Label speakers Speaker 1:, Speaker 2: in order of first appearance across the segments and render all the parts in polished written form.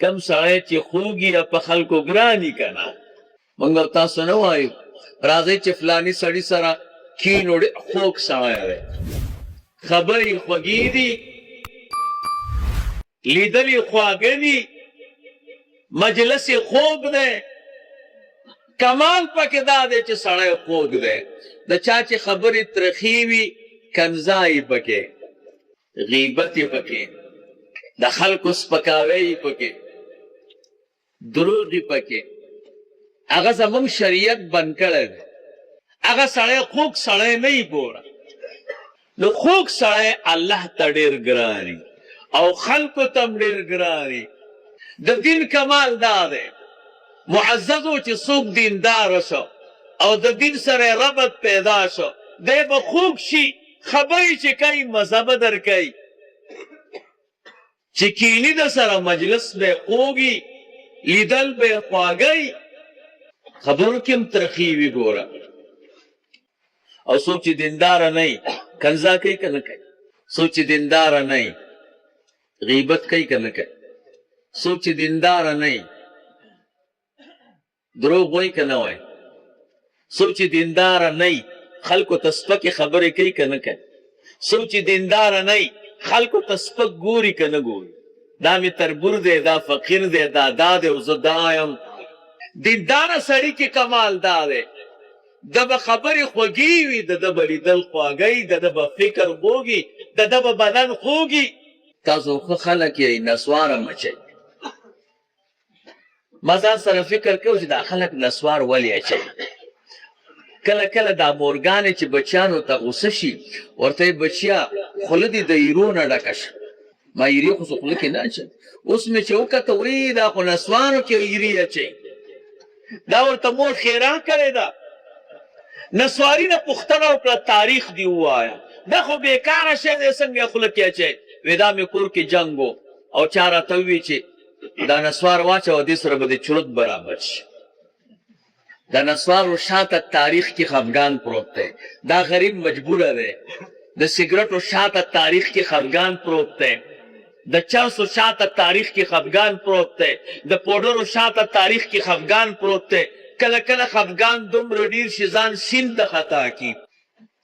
Speaker 1: کم سړی چې خوږي یا په خلکو ګراني کنه موږ تاسو نه وایو راځئ چې فلاني سړي سره کینو ډېر خوږ سړی دی خبرې خوږې دي لیدلې خواږه دي مجلس یې خوږ دی کمال پکې دا دی چې سړی خوږ دی د چا چې خبرې ترخې وي کنځا یې پکې غیبت یې پکې د خلکو سپکاوی یې پکې دروغ یې پکې هغه زموږ شریعت بند کړی دی هغه سړی خوږ سړی نه یي ګوره نو خوږ سړی الله ته ډېر ګراني او خلکو ته هم ډېر ګراني د دین کمال دا دی معززو چې څوک دینداره شو او د دین سره ربط پیدا شو دی به خوږ شي خبرې چې کوي مزه به درکوي چې کیني د سره مجلس به یې خوږي لیدل به یې خواږی خبرو کې هم ترخې وي ګوره او څوک چې دینداره نه وي کنځا کوي که نه کوي څوک چې دینداره نه وي غیبت کوي که نه کوي څوک چې دینداره نه وي دروغ وایي که نه وایي څوک چې دینداره نه وي خلکو ته سپکې خبرې کوي که نه کوي څوک چې دینداره نه وي خلکو ته سپک ګوري که نه ګوري دا مې تربور دی دا فقیر دی دا دی او زه دا یم دینداره سړي کې کمال دا دی د به خبرې خوږې وي د ده به لیدل خواږی د ده به فکر خوږي د ده به بدن خوږي تاسو ښه خلک یې نسواره مچئ ما ځان سره فکر کوم چې دا خلک نسوار ولې اچوي کله کله دا مورګانې چې بچیانو ته غوسه شي ورته یې بچیا خوله دې د ایرو نه ډکه شه ما ایرې خو زه خوله کې نه اچوم اوس مې چې وکته وایي دا خو نسوانو کې ایرې اچوي دا ورته مور خیران کړې ده نسواري نه پوښتنه وکړه تاریخ دې ووایه دا خو بېکاره شی دی څنګه یې خوله کې اچوي وی دا مې کور کې جنګ و او چا راته ووي چې دا نسوار واچوه دې سره به د چرت برابر شي د نسوارو شاته تاریخ کې خفګان پروت دی دا غریب مجبوره دی د سګرټو شاته تاریخ کې خفګان پروت دی د چرسو شاته تاریخ کې خفګان پروت دی د پوډرو شاته تاریخ کې خفګان پروت دی کله کله خفګان دومره ډېر شي ځان سیند ته خطا کي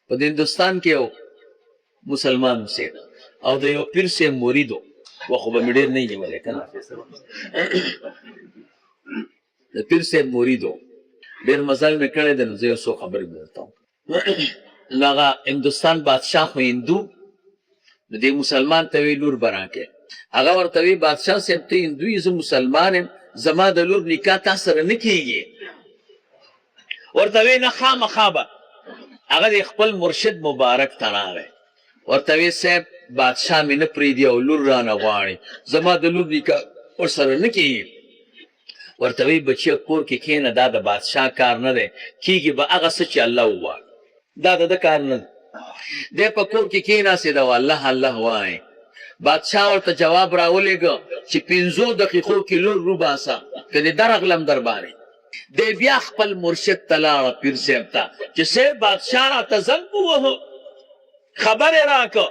Speaker 1: په د هندوستان کې یو مسلمان اوسېده او د یو پیر صاحب مرید و خو به مې ډېر نه یې نیولی که نه د پیر صاحب مرید و ډېر مزل مې کړی دی نو زه یو څو خبرې مې درته وکړم نو هغه هندوستان بادشاه خو هندو نو دې مسلمان ته وی لور به راکړې هغه ورته وی بادشاه صاحب ته هندو یې زه مسلمان یم زما د لور نکاح تا سره نه کېږي ورته وی نه خامخا به هغه د خپل مرشد مبارک ته راغی ورته وی صاحب بادشاه مې نه پرېږدي او لور رانه غواړي زما د لور نکاح ورسره نه کېږي ورته وی بچیه کور کې کښېنه دا د بادشاه کار نه دی کېږي به هغه څه چې الله ووایي دا د ده کار نه دی دی په کور کې کښېناستېد او الله الله وایي بادشاه ورته جواب راولېږه چې 5 دقیقو کې لور روباسه که دې درغلم در باندې دی بیا خپل مرشد ته لاړه پیر صاحب ته چې صاحب بادشاه راته زنګ ووهه خبر یې راکړه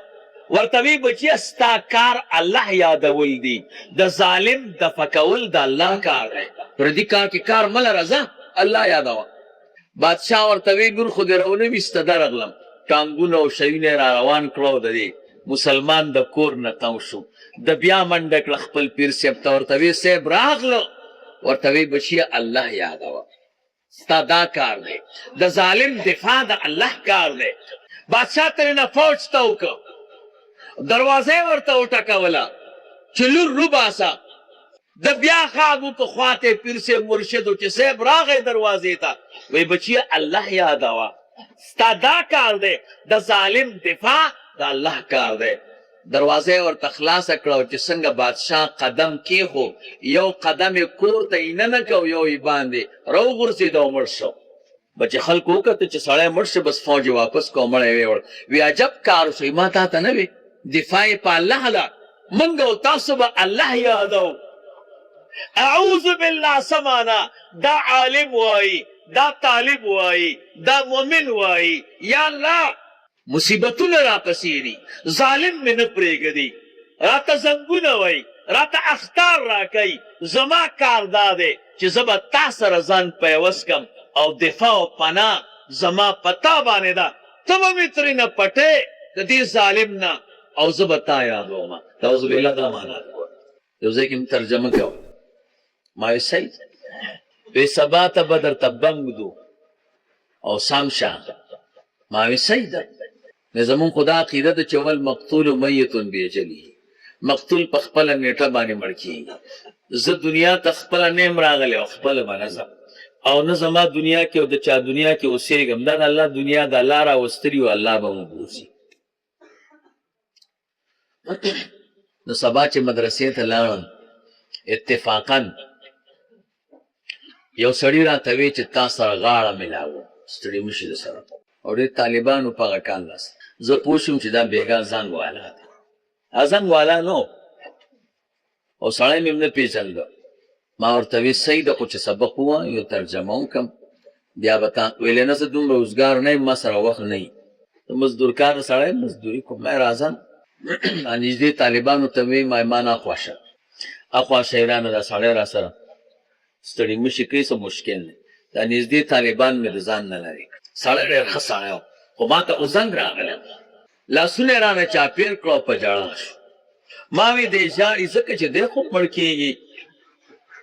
Speaker 1: ورته وی بچیه ستا کار الله یادول دي د ظالم دفع کول د الله کار دی پردي کار کې کار مه لره ځه الله یادوه بادشاه ورته وی لور خو دې راونه ویسته درغلم ټانګونه او شیونه یې را روان کړه د دې مسلمان د کور نه تاو شو د بیا منډه کړه خپل پیر صاحب ته ورته وی صاحب راغله ورته وی بچیه الله یادوه ستا دا کار دی د ظالم دفاع د الله کار دی بادشاه ته نه فوج ته وکړه دروازه ورته وټکوله چې لور روباسه د بیا خاګو په خواته پیر صاحب مرشدو چې صاحب راغی دروازې ته وی بچیه الله یادوه ستا دا کار دی د ظالم دفاع د الله کار دی دروازه یې ورته خلاصه کړه چې څنګه بادشاه قدم کېښو یو قدم یې کور ته یې ننه کړ یو یې باندې راوغورځېد او مړ شو به چې خلکو وکتل چې سړی مړ شي بس فوج یې واپس کړ او مړی ویوړ وی عجب کار وشوی ما تا ته نه وی دفاع یې په الله ده موږ او تاسو به الله یادو اعوذ بالله سمانا دا عالم وایي دا طالب وایي دا مؤمن وایي یا الله مصیبتونه راپسې دي ظالم مې نه پرېږدي راته زنګونه وایي راته اختار راکئ زما کار دا دی چې زه به تا سره ځان پیوست کم او دفاع او پناه زما په تا باندې ده ته به مې ترېنه پټې د دې ظالم نه او زه به تا یادومه نعوذ بالله دا معنا ده یو ځای کې مې ترجمه کوه ما وی صحیح وی سبا ته به درته بنګ دو او سم شه ما وی صحیح ده زمون خدا عقیده ده چې ول مقتول میتون بیجلی مقتول په خپله نیټه باندې مړ کېږي زه دنیا ته خپله نیم راغلی او خپله به نه ځم او نه زما دنیا کې او د چا دنیا کې اوسېږم دا د الله دنیا د الله راوستلي و الله به مو بوځي نو سبا چې مدرسې ته لاړم اتفاقا یو سړي راته وی چې تا سره غاړه ملاوه ستړي مشي د سره او ډېر طالبانو په هغه کال لاس زه پوه شوم چې دا بېګا زنګ والا دی زنګ والا نو او سړی مې نه پېژنده ما ورته وی صحیح ده خو چې سبق ووایو ترجمه وکړم بیا به تا ویلې نه زه دومره اوزګار نه یم ما سره وخت نه وي مزدور کار سړی مزدوري کوم راځم نږدې طالبانو ته وی ما نه خوښه اخوا شیرانه دا سړی را سره ستړي مشي کوي څه مشکل دی دا نږدې طالبان مې د ځان نه لري سړی ډېر ښه سړی و خو ما ته اوس زنګ راغلی لاسونه یې رانه چاپېر کړه او په ژړا شو ما وی دی ژاړي ځکه چې دی خو مړ کېږي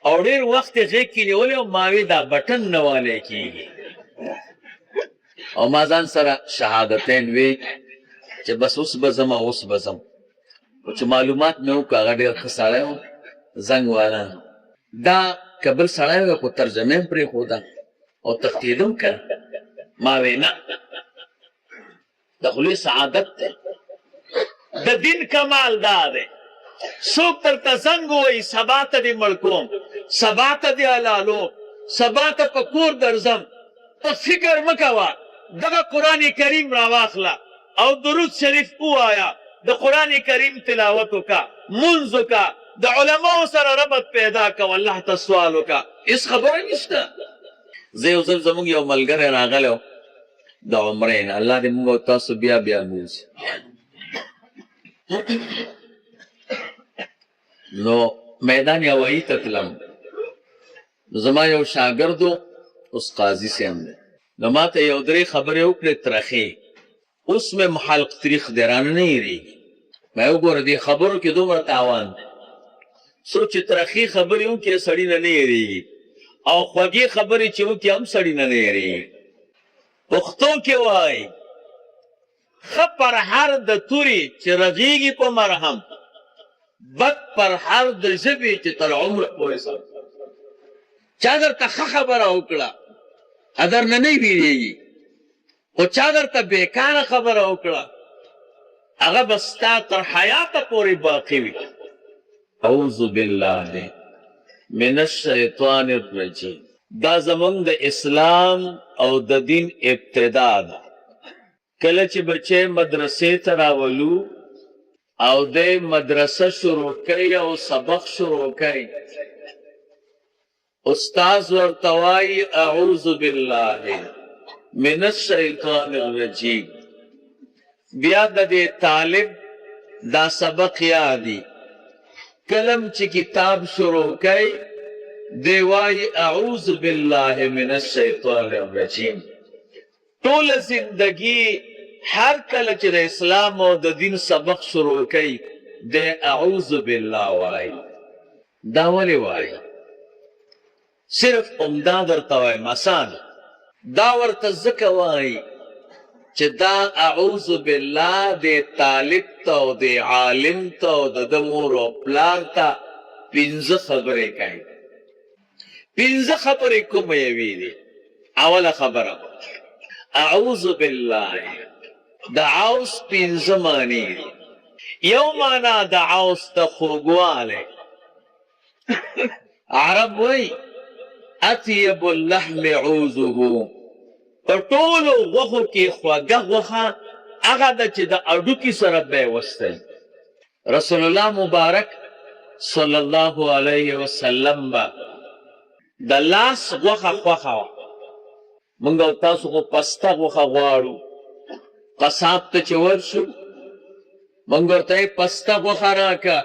Speaker 1: او ډېر وخت یې غېږ کې نیولی او ما وی دا بټن نه والی کېږي او ما ځان سره شهادتین وی چې بس اوس به ځم اوس به ځم خو چې معلومات مې وکړه هغه ډېر ښه سړی و زنګ والا دا که بل سړی وی خو ترجمه یې پرېښوده او تښتېدم که ما وی نه د خولې سعادت دی د دین کمال دا دی څوک درته زنګ ووایي سبا ته دې مړ کوم سبا ته دې حلالوم سبا ته په کور درځم ته فکر مه کوه دغه قرآن کریم راواخله او درود شریف ووایه د قرآن کریم تلاوت وکړه مونځ وکړه د علماو سره ربط پیدا کوه الله ته سوال وکړه هېڅ خبره نشته زه یو ځل زموږ یو ملګری راغلی و د عمرې نه الله دې موږ او تاسو بیا بیا بوځي نو میدان هوایي ته تلم نو زما یو شاګرد و اوس قاضي صاحب دی نو ما ته یو درې خبرې وکړې ترخې اوس مې محلق تریخ دی رانه نه هېرېږي ما وګوره دې خبرو کې دومره تاوان دی څوک چې ترخې خبرې وکړي سړي نه نه هېرېږي او خوږې خبرې چې وکړي هم سړي نه نه هېرېږي پښتو کې وایي ښه پرهر د تورې چې رغېږي په مرهم بد پرهر د ژبې چې تر عمره پورې سم چا درته ښه خبره وکړه ادر نه نه ویرېږي خو چا درته بېکاره خبره وکړه هغه به ستا تر حیاته پورې باقي وي اعوذ بالله من الشیطان الرجیم دا زمونږ د اسلام او د دین ابتدا ده کله چې بچی مدرسې ته راولو او دی مدرسه شروع کوي او سبق شروع کوي استاذ ورته وایي اعوذ بالله من الشیطان الرجیم بیا د دې طالب دا سبق یادي کلم چې کتاب شروع کوي دی وایي اعوذ بالله من الشیطان الرجیم ټول زندگی هر کله چې د اسلام او د دین سبق شروع کوي دی اعوذ بالله وایي دا ولې وایي صرف عمدا درته وایم آسان دا ورته ځکه وایي چې دا اعوذ بالله د طالب ته او د عالم ته او د مور او پلار ته پنځه خبرې کوي پنځه خبرې کومې یوې دي اوله خبره اعوذ بالله د عوض پنځه معنی دي یو معنا د عوض ته خوږوالی عرب وایي اطیب اللحم عوضه په ټولو غوښو کې خوږه غوښه هغه ده چې د اډوکي سره پیوستی رسول الله مبارک صلی الله علیه وسلم به د لاس غوښه خوښه وه موږ او تاسو خو پسته غوښه غواړو قصاب ته چې ورشو موږ ورته یې پسته غوښه راکړه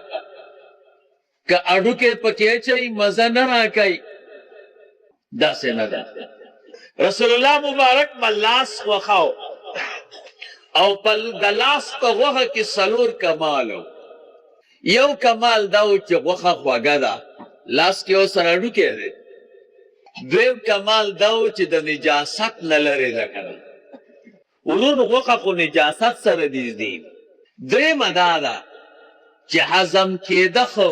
Speaker 1: که اډوکې پکې اچوي مزه نه راکوي داسې نه ده رسول الله مبارک ملاس وخاو او د لاس په غوښه کې څلور کمال یو کمال دا و چې غوښه خوږه ده لاس کې ورسره اډوکی دی دویم کمال دا و چې د نجاست نه لرې ده که نه ورونو غوښه خو نجاست سره نږدې درېیمه دا ده چې هضم کېده خو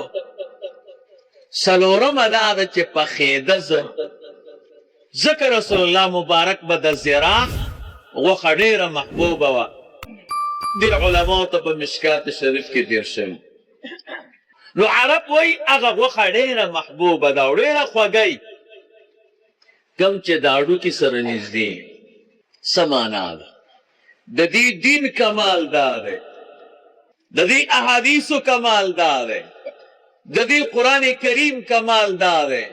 Speaker 1: څلورمه دا ده چې پخېده زه ځکه رسول الله مبارک به د زراح غوښه ډېره محبوبه وه ډېر علماو ته په مشکات شریف کې تېر شوي نو عرب وایي هغه غوښه ډېره محبوبه ده او ډېره خوږی کم چې د اډوکي سره نږدې څه معنا ده د دې دین کمال دا دی د دې احادیثو کمال دا دی د دې قرآن کریم کمال دا دی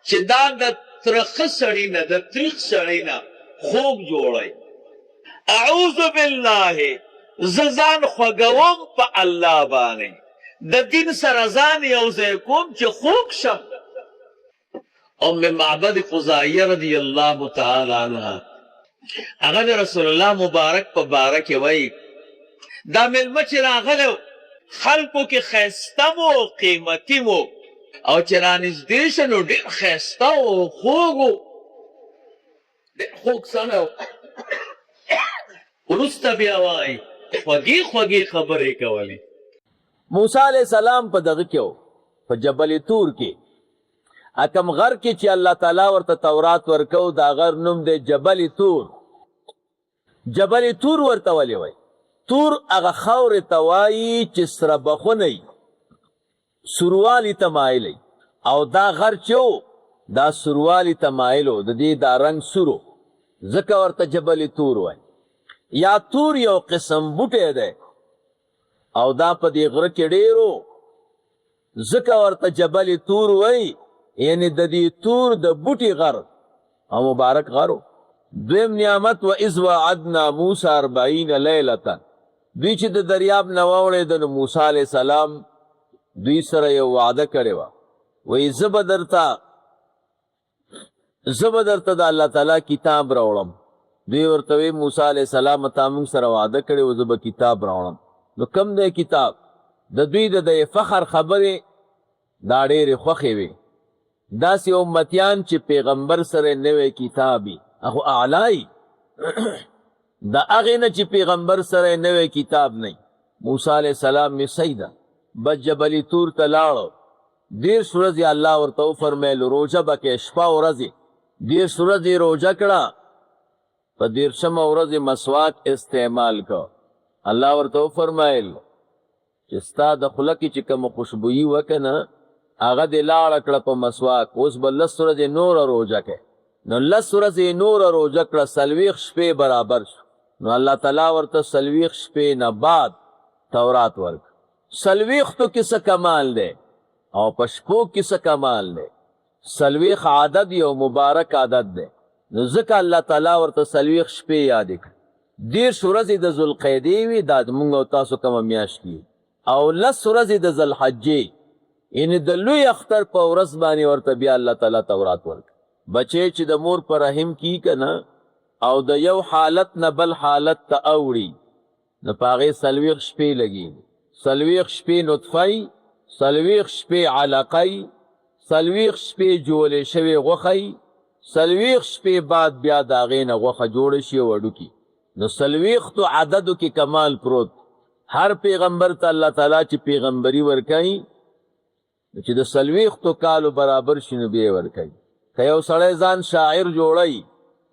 Speaker 1: چې دا د ترخه سړي نه د تریخ سړي نه خوږ جوړی اعوذ بالله زه ځان خوږوم په الله باندې د دین سره ځان یو ځای کوم چې خوږ شم ام معبد خزاعیه رضی الله تعالی عنها هغه د رسول الله مبارک په باره کې وایي دا مېلمه چې راغلی خلکو کې ښایسته مو قیمتي مو او چې رانږدې شه نو ډېر ښایسته و خوږ و ډېر خوږ سړی و وروسته بیا وایي خوږې خوږې خبرې کولې
Speaker 2: موسی علیہ السلام په دغه کې و په جبل تور کې اکم غر کې چې الله تعالی ورته تورات ورکو دا غر نوم دی جبل تور جبل تور ورته ولې وایي تور هغه خاورې ته وایي چې سره بخونه وي سروالي ته مایل او دا غر چې و دا سروالي ته مایل و د دې دا رنګ سورو ځکه ورته جبل تور وایي یا تور یو قسم بوټی دی او دا په دې غره کې ډېرو ځکه ورته جبل تور وایي یعنی د دې تور د بوټي غر او مبارک غرو دویم نعمت و اذ وعدنا موسی 40 لیلة دوی چې د دریاب نه واوړېده نو موسی علیه السلام دوی سره یو وعده کړې وه وایي زه به درته د الله تعالی کتاب راوړم دوی ورته وی موسی علیه السلام تا موږ سره وعده کړې و زه به کتاب راوړم نو کم دی کتاب د دوی د فخر خبرې دا ډېرې خوښې وې داسې امتیان چې پیغمبر سره نوی کتابي اخو اعلی د هغې نه چې پیغمبر سره نوی کتاب نه موسی علیه السلام مې صحیح ده بس جبل تور ته لاړو 10 ورځې الله ورته وفرمیل روژه به کې شپه ورځې 10 ورځې روژه کړه په 10مه ورځې مسواک استعمال کو الله ورته وفرمیل چې ستا د خوله کې چې کومه خوشبویي وکړه نه هغه دې لاړه کړه په مسواک اوس به 10 ورځې نوره روژه کوې نو 10 ورځې نوره روژه کړه 40 شپې برابر شو نو الله تعالی ورته 40 شپې نه بعد تورات ورکړه 40 کې څه کمال دی او په شپو کې څه کمال دی 40 عدد یو مبارک عدد دی نو ځکه الله تعالی ورته 40 شپې یادې کړه 10 ورځې د ذوالقعدې وي دا موږ او تاسو کومه میاشت کې او 10 ورځې د ذوالحجې یعنی د لوی اختر په ورځ باندې ورته بیا الله تعالی تورات ورکړه بچی چې د مور په رحم کې که نه او د یو حالت نه بل حالت ته اوړي نو په هغې 40 شپې لګي 40 شپې نطفی 40 شپې علقی 40 شپې جوړې شوې غوښی 40 شپې بعد بیا د هغې نه غوښه جوړه شي او وډوکي نو 40 عددو کې کمال پروت هر پیغمبر ته الله تعالی چې پیغمبري ورکوي چې د 40 کالو برابر شي نو بیا ورکوي که یو سړی ځان شاعر جوړی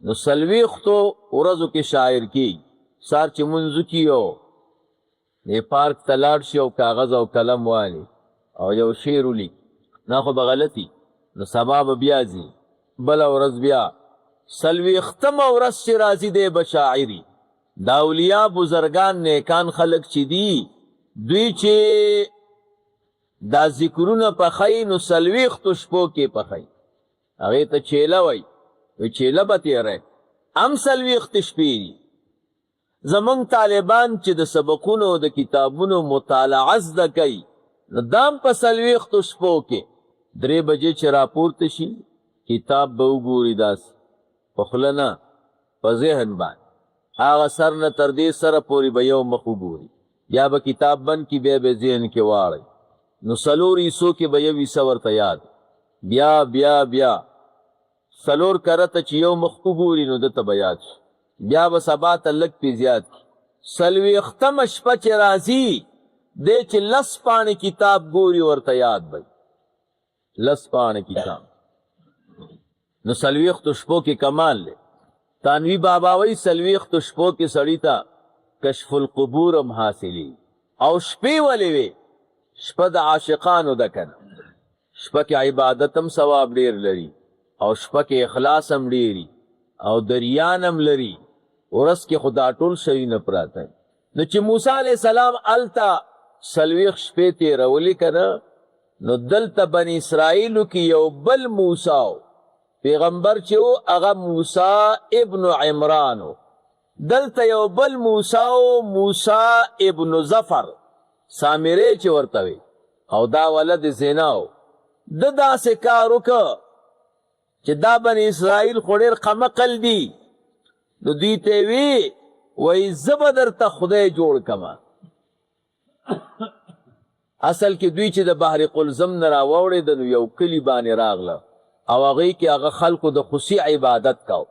Speaker 2: نو 40 ورځو کې شاعر کی سار چې منځو کې یو پارک ته لاړ شي او کاغذ او قلم والي او یو شعر ولیکي نه خو به غلطي نو سبا به بیا ځي بله ورځ بیا 40مه ورځ چې راځي دی به شاعري دا اولیا بزرگان نیکان خلق چې دي دوی چې دا ذکرونه پخی نو 40 شپو کې پخی هغې ته چیله وی چیله به تیری هم 40 شپې دي زمونږ طالبان چې د سبقونو د کتابونو مطالعه زده کوي نو دام په څلوېښتو شپو کې 3 بجې چې راپورته شي کتاب به وګوري داسې په خوله نه په ذهن باندې هغه سر نه تر دې سره پورې به یو مخ وګوري یا به کتاب بند کي بیا به ذهن کې واړی نو 4 حصو کې به یو حصه ورته یاد بیا بیا بیا 4 کرته چې یو مخ وګوري نو دته به یاد شي بیا به سبا ته لږ پې زیات کړي 40مه شپه چې راځي دی چې 10 پاڼې کتاب ګوري ورته یاد به 10 پاڼې کتاب نو 40 شپو کې کمال دی تانوی بابا وی 40 شپو کې سړی ته کشف القبور هم حاصلی او شپې ولې وي شپه د عاشقانو ده کنه شپه کې عبادت هم ثواب ډیر لري او شپه کې اخلاص هم ډیری او دریان هم لري ورځ کې خدا ټول شوي نه پراته نو چې موسی علیه السلام الته 40 شپې تېرولې کنه نو دلته بني اسرائیلو کې یو بل موسی پیغمبر چې و هغه موسی ابن عمران دلته یو بل موسی ابن ظفر سامری چې ورته وي او دا ولد زیناو د داسې کار وکړه چې دا بني اسرائیل خو ډېر قمقل دي نو دوی ته وی وایي زه به درته خدای جوړ کمه اصل کې دوی چې د بحر قلزم نه راوړېده نو یو کلي باندې راغله او هغې کې هغه خلکو د خوشي عبادت کو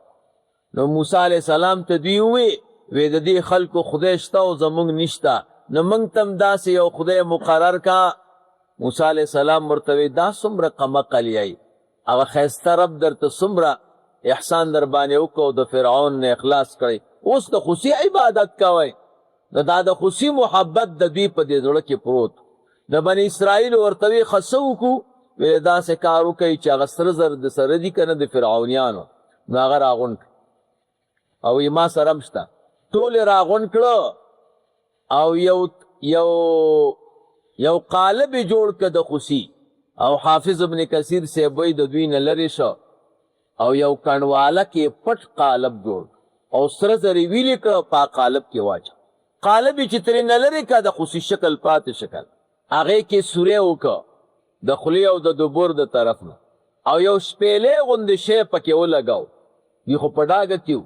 Speaker 2: نو موسی علیه السلام ته دوی ووی وی د دې خلکو خدای شته او زمونږ نشته نو موږ ته هم داسې یو خدای مقرر کا موسی علیه السلام ورته وی دا څومره قمقل یی هغه ښایسته رب درته څومره احسان در باندې وکړو د فرعون نه اخلاص کړی اوس د خوشي عبادت کوئ نو دا د خوشي محبت د دوی په دې زړه کې پروت د بني اسرائیل ورته وی ښه څه وکړو وی داسې کار وکئ چې هغه سره زر د سره دي که نه د فرعونیانو نو هغه راغونډ او ما سره هم شته ټول یې راغونډ کړه او یو قالب یې جوړ کړه د خوشي او حافظ ابن کثیر صاحب وایي د دوی نه لرې شو او یو کنډواله کې پټ قالب جوړ او سره زر یې ویلې کړه په قالب کې واچه قالب یې چې ترې نه لرې کړه د خوشي شکل پاتې شکل هغې کې سورې وکړه د خولې او د دبر د طرف نه او یو شپېلې غوندې شی پکې ولګاو دوی خو په ډاګه کې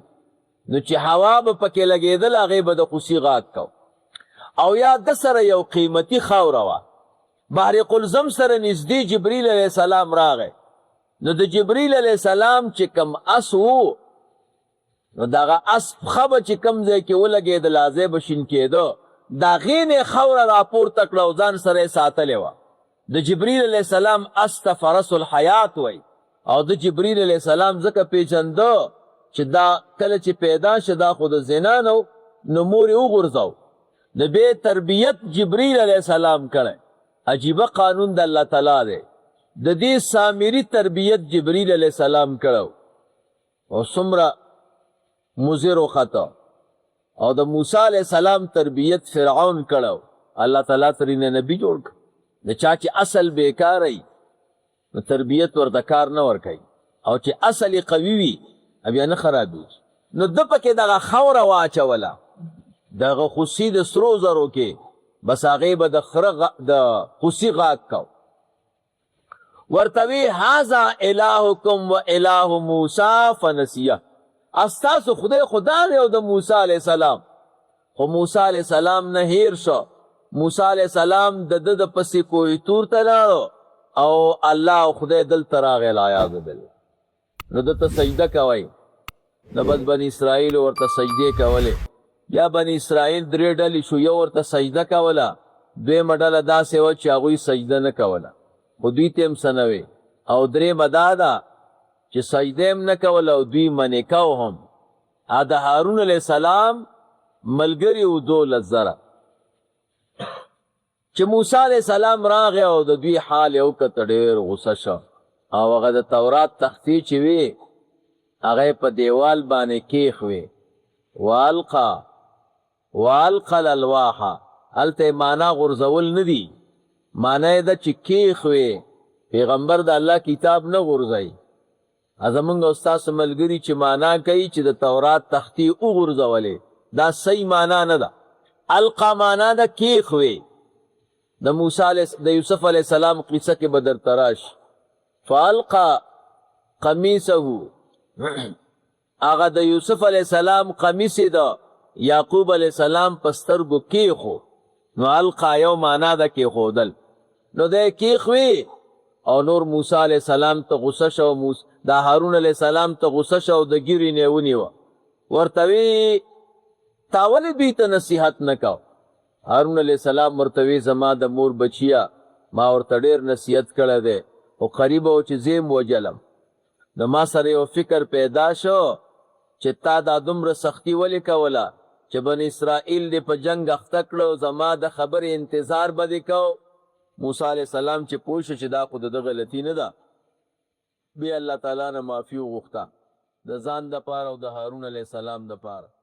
Speaker 2: نو چې هوا به پکې لګېدل هغې به د خوشي غاک کو او یا د سره یو قیمتي خاوره وه بحر قلزم سره نږدې جبریل علیه السلام راغی نو د جبریل علیه السلام چې کم اس و نو دغه اس پښه به چې کم ځای کې ولګېدل هغې به شین کېده د هغې نه یې خاوره راپورته کړه او ځان سره یې ساتلې وه د جبریل علیه السلام اس ته فرس الحیات وی او د جبریل علیه السلام ځکه پیژنده چې دا کله چې پیدا شه دا خو د زنا نه نو مور یې وغورځو د بې تربیت جبریل علیه السلام کړی عجیبه قانون د الله تعالی دی د دې سامري تربیت جبریل علیه السلام کړو او څومره مضر وخته او د موسی علیه السلام تربیت فرعون کړو الله تعالی ترېنه نبي جوړ کړ د چا چې اصل بیکاری نو تربیت ورته کار نه ورکوي او چې اصل یې قوي وي بیا نه خرابېږي نو ده پکې دغه خاوره واچوله دغه خوسي د سرو زرو کې بس هغې به د خره د خوسي غاک کو ورته وی هذا الهکم و اله موسی فنسیه استاسو خدای خدا دی او د موسی علیه السلام خو موسی علیه السلام نه هیر شو موسی علیه السلام د ده د پسې کوی تور ته لاړو او الله او خدای دلته راغی العیاذ بالله نو دته سجده کوئ د بس بني اسرائیل ورته سجدې کولې بیا بني اسرائیل 3 ډلې شو یو ورته سجده کوله دویمه ډله داسې وه چې هغوی سجده نه کوله خو دوی ته هم څه نه وې او درېیمه دا ده چې سجده هم نه کوله او دوی منې کو هم د هارون علیه السلام ملګري و 12 زره چې موسی علیه السلام راغی او د دوی حال یې وکته ډېر غوسه شو او هغه د تورات تختې چې وې هغه په دیوال باندې کېښوې والقى الالواح هلته معنا غورځول نه دي معنا یې ده چې کېښوې پیغمبر د الله کتاب نه غورځوي زمونږ او ستاسو ملګري چې معنا کوي چې د تورات تختې وغورځولې دا صحیح معنا نه ده القا معنا ده کېښوې د یوسف علیہ السلام قصه کې بدر تراش فالقا قمیصه هغه د یوسف علیہ السلام قمیص د یعقوب علیہ السلام پسترګو کې خو نو القا یو معنا د کې خودل نو د کې خوي او نور موسی علیہ السلام ته غصه شو دا هارون علیہ السلام ته غصه شو د ګیری نه ونیو ورتوی تاول دوی ته نصیحت نکاو هارون علیہ السلام ورتوی زما د مور بچیا ما ورته ډیر نصیحت کړه ده او قریب او چې زیم وجلم د ما سره یو فکر پیدا شو چې تا دا دومره سختی ولې کوله چې بن اسرائیل دې په جنگ اخته کړو زما د خبرې انتظار به دې کو موسی علیہ السلام چې پوه شو چې دا خو د غلطي نه ده بیا الله تعالی نه معافي وغوښته د ځان د پاره او د هارون علیہ السلام د پاره